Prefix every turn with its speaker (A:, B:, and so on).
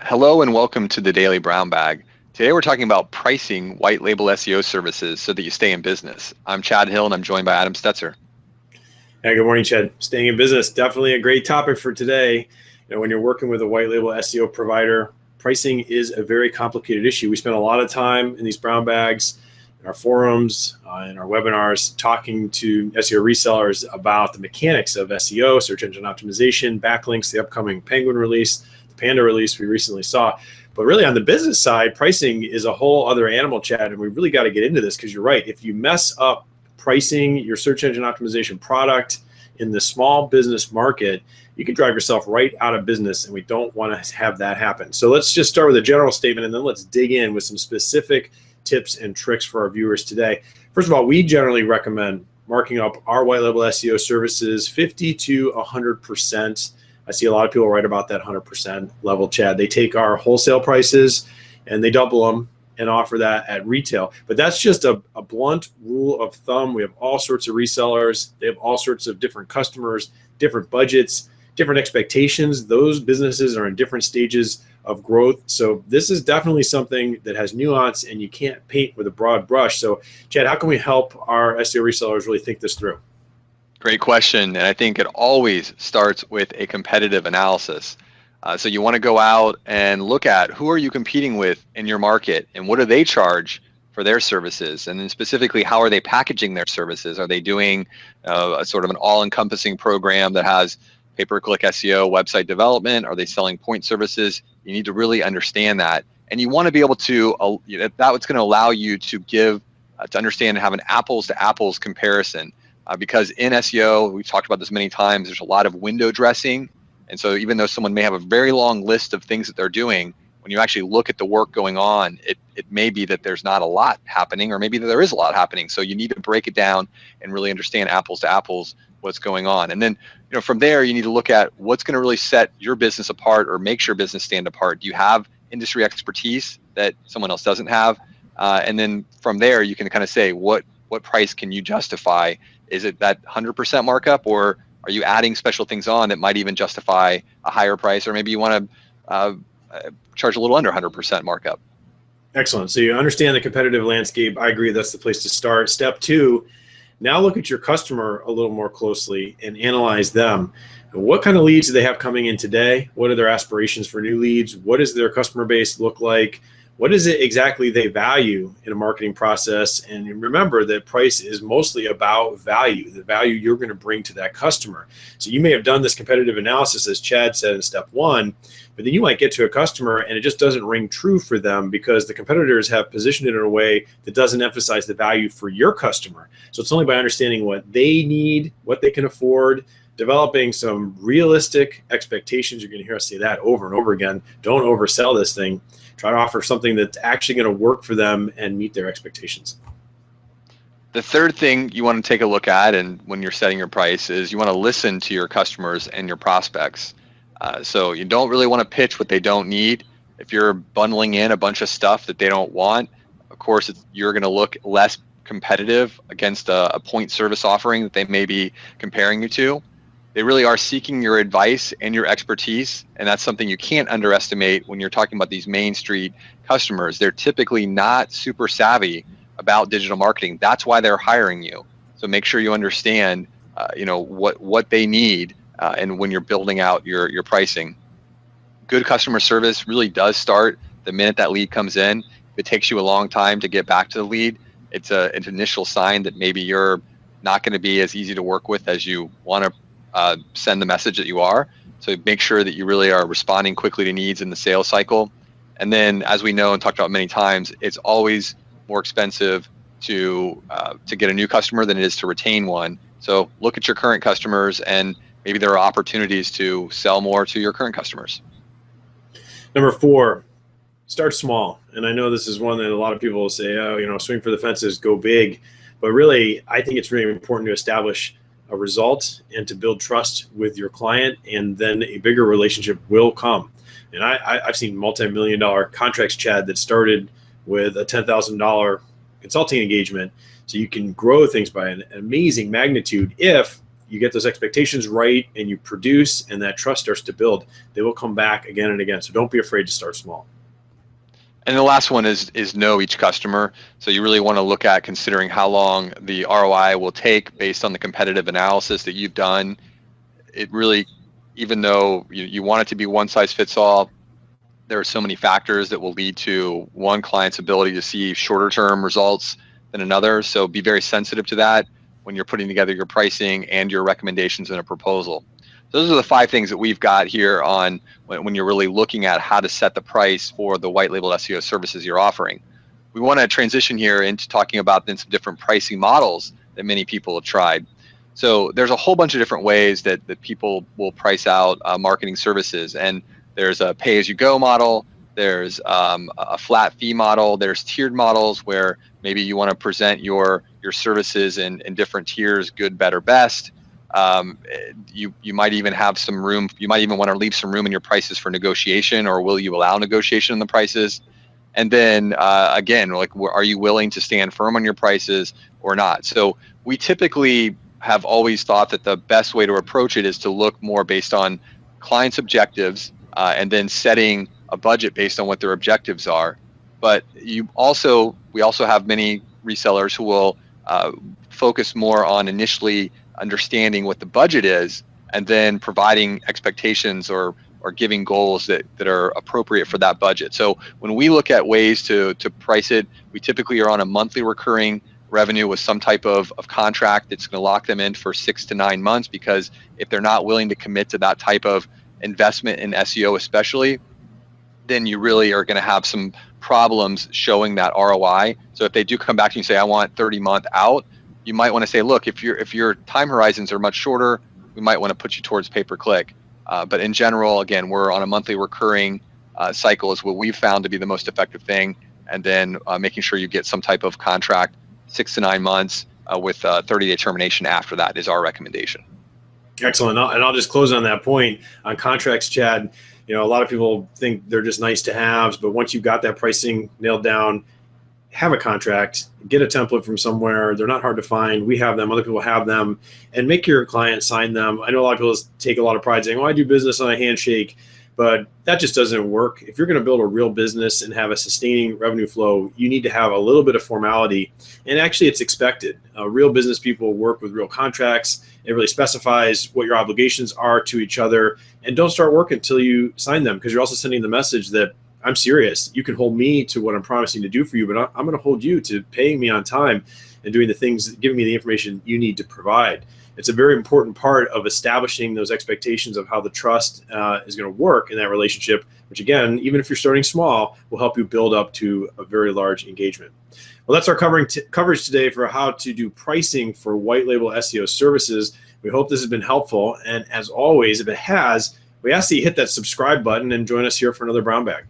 A: Hello and welcome to the Daily Brown Bag. Today we're talking about pricing white label SEO services so that you stay in business. I'm Chad Hill and I'm joined by Adam Stetzer.
B: Hey, good morning, Chad. Staying in business, definitely a great topic for today. When you're working with a white label SEO provider, pricing is a very complicated issue. We spend a lot of time in these brown bags, in our forums, in our webinars, talking to SEO resellers about the mechanics of SEO, search engine optimization, backlinks, the upcoming Penguin release, the Panda release we recently saw. But really on the business side, pricing is a whole other animal, Chad, and we really got to get into this because you're right. If you mess up pricing your search engine optimization product in the small business market, you can drive yourself right out of business, and we don't want to have that happen. So let's just start with a general statement, and then let's dig in with some specific tips and tricks for our viewers today. First of all, we generally recommend marking up our white label SEO services 50 to 100%. I see a lot of people write about that 100% level, Chad. They take our wholesale prices and they double them and offer that at retail. But that's just a blunt rule of thumb. We have all sorts of resellers. They have all sorts of different customers, different budgets, different expectations. Those businesses are in different stages of growth. So this is definitely something that has nuance, and you can't paint with a broad brush. So Chad, how can we help our SEO resellers really think this through?
A: Great question. And I think it always starts with a competitive analysis. So you want to go out and look at who are you competing with in your market and what do they charge for their services? And then specifically, how are they packaging their services? Are they doing a sort of an all-encompassing program that has pay-per-click SEO, website development? Are they selling point services? You need to really understand that. And you want to be able to, that's going to allow you to give, to understand and have an apples to apples comparison. Because in SEO, we've talked about this many times, there's a lot of window dressing. And so even though someone may have a very long list of things that they're doing, when you actually look at the work going on, it may be that there's not a lot happening, or maybe that there is a lot happening. So you need to break it down and really understand apples to apples what's going on. And then from there, you need to look at what's going to really set your business apart or makes your business stand apart. Do you have industry expertise that someone else doesn't have? And then from there, you can kind of say, what price can you justify? Is it that 100% markup, or are you adding special things on that might even justify a higher price, or maybe you want to charge a little under 100% markup?
B: Excellent. So you understand the competitive landscape. I agree that's the place to start. Step two, now look at your customer a little more closely and analyze them. What kind of leads do they have coming in today? What are their aspirations for new leads? What does their customer base look like? What is it exactly they value in a marketing process? And remember that price is mostly about value, the value you're going to bring to that customer. So you may have done this competitive analysis, as Chad said in step one, but then you might get to a customer and it just doesn't ring true for them because the competitors have positioned it in a way that doesn't emphasize the value for your customer. So it's only by understanding what they need, what they can afford, developing some realistic expectations. You're going to hear us say that over and over again. Don't oversell this thing. Try to offer something that's actually going to work for them and meet their expectations.
A: The third thing you want to take a look at, and when you're setting your price, is you want to listen to your customers and your prospects. So you don't really want to pitch what they don't need. If you're bundling in a bunch of stuff that they don't want, of course, you're going to look less competitive against a point service offering that they may be comparing you to. They really are seeking your advice and your expertise, and that's something you can't underestimate when you're talking about these Main Street customers. They're typically not super savvy about digital marketing. That's why they're hiring you. So make sure you understand, what they need, and when you're building out your pricing. Good customer service really does start the minute that lead comes in. If it takes you a long time to get back to the lead, it's an initial sign that maybe you're not going to be as easy to work with as you want to send the message that you are. So make sure that you really are responding quickly to needs in the sales cycle. And then, as we know and talked about many times, it's always more expensive to get a new customer than it is to retain one. So look at your current customers, and maybe there are opportunities to sell more to your current customers.
B: Number four, start small. And I know this is one that a lot of people will say, swing for the fences, go big. But really, I think it's really important to establish a result and to build trust with your client, and then a bigger relationship will come. And I've seen multi-million-dollar contracts, Chad, that started with a $10,000 consulting engagement. So you can grow things by an amazing magnitude if you get those expectations right and you produce, and that trust starts to build, they will come back again and again. So don't be afraid to start small.
A: And the last one is know each customer. So you really want to look at considering how long the ROI will take based on the competitive analysis that you've done. It really, even though you want it to be one size fits all, there are so many factors that will lead to one client's ability to see shorter term results than another. So be very sensitive to that when you're putting together your pricing and your recommendations in a proposal. Those are the 5 things that we've got here on when you're really looking at how to set the price for the white label SEO services you're offering. We want to transition here into talking about then some different pricing models that many people have tried. So there's a whole bunch of different ways that people will price out marketing services. And there's a pay-as-you-go model, there's a flat fee model, there's tiered models where maybe you want to present your services in different tiers, good, better, best. You might even have some room, you might even want to leave some room in your prices for negotiation, or will you allow negotiation in the prices? And then again, like, are you willing to stand firm on your prices or not? So we typically have always thought that the best way to approach it is to look more based on clients' objectives, and then setting a budget based on what their objectives are. But we also have many resellers who will focus more on initially understanding what the budget is, and then providing expectations or giving goals that are appropriate for that budget. So when we look at ways to price it, we typically are on a monthly recurring revenue with some type of contract that's going to lock them in for 6 to 9 months, because if they're not willing to commit to that type of investment in SEO especially, then you really are going to have some problems showing that ROI. So if they do come back to you and say, I want 30-month out, you might want to say, look, if your time horizons are much shorter, we might want to put you towards pay-per-click. But in general, again, we're on a monthly recurring cycle is what we've found to be the most effective thing. And then making sure you get some type of contract, 6 to 9 months with 30-day termination after that is our recommendation.
B: Excellent. And I'll just close on that point on contracts, Chad. A lot of people think they're just nice to haves, but once you've got that pricing nailed down, have a contract, get a template from somewhere. They're not hard to find. We have them, other people have them, and make your client sign them. I know a lot of people take a lot of pride saying, I do business on a handshake, but that just doesn't work. If you're going to build a real business and have a sustaining revenue flow, you need to have a little bit of formality. And actually, it's expected. Real business people work with real contracts. It really specifies what your obligations are to each other. And don't start work until you sign them, because you're also sending the message that I'm serious. You can hold me to what I'm promising to do for you, but I'm going to hold you to paying me on time and doing the things, giving me the information you need to provide. It's a very important part of establishing those expectations of how the trust is going to work in that relationship, which again, even if you're starting small, will help you build up to a very large engagement. Well, that's our coverage today for how to do pricing for white label SEO services. We hope this has been helpful. And as always, if it has, we ask that you hit that subscribe button and join us here for another Brown Bag.